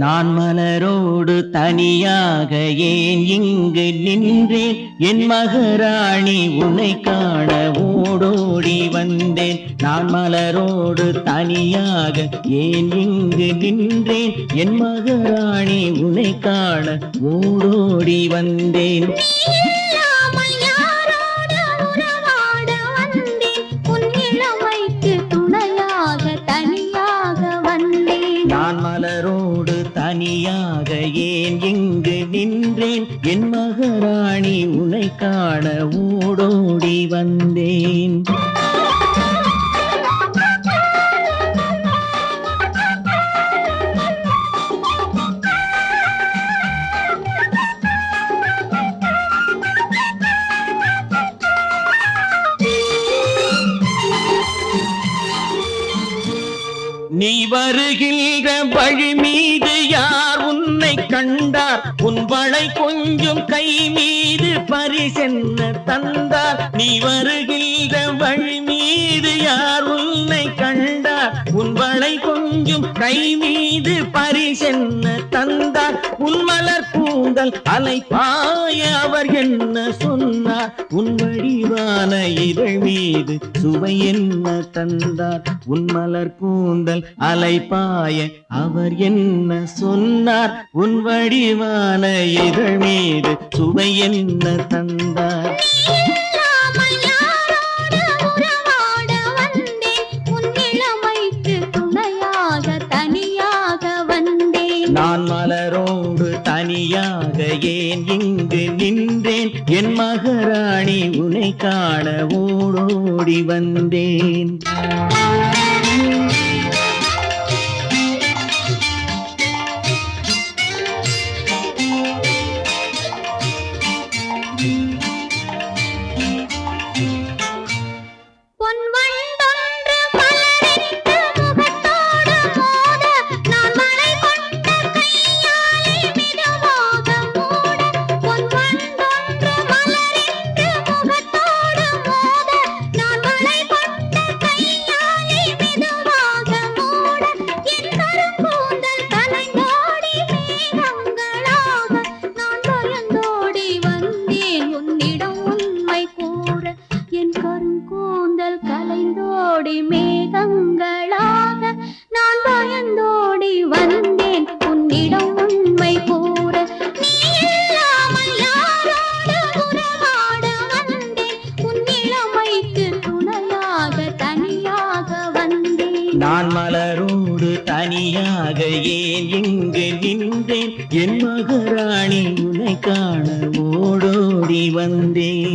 நான் மலரோடு தனியாக ஏன் இங்கு நின்றேன்? என் மகராணி உன்னை காண ஓடோடி வந்தேன். நான் மலரோடு தனியாக ஏன் இங்கு நின்றேன்? என் மகராணி உன்னை காண ஓடோடி வந்தேன். நான் மலரோடு தனியாக ஏன் இங்கு நின்றேன்? என் மகராணி உன்னை காண ஓடோடி வந்தேன். நீ வருகின்ற வழி மீது யார் உன்னை கண்டார்? உன் வளை கொஞ்சம் கை மீது பரிசென்ன தந்தார்? நீ வருகின்ற வழி மீது யார் உன்னை கண்டார்? உன் வளை கொஞ்சம் கை மீது பரிசென்ன தந்தார்? உன் மலர் கூந்தல் அலை பாய அவர் என்ன சொன்னார்? உன் வடிவான இதழ் மீது சுவை என்ன தந்தார்? உன் மலர் கூந்தல் அலை பாய அவர் என்ன சொன்னார்? உன் வடிவான இதழ் மீது சுவை என்ன தந்தார்? நான் மலரோடு தனியாக ஏன் இங்கு நின்றேன்? என் மகராணி உன்னை காண ஓடோடி வந்தேன். மேகங்களாக நான் பயந்தோடி வந்தேன் உன்னிடம் உண்மை கூற. நீ இல்லாமல் யாரோடு உறவாட வந்தேன்? உன் இளமைக்கு துணையாக தனியாக வந்தேன். நான் மலரோடு தனியாக ஏன் இங்கு நின்றேன்? என் மகராணி உன்னை காண ஓடோடி வந்தேன்.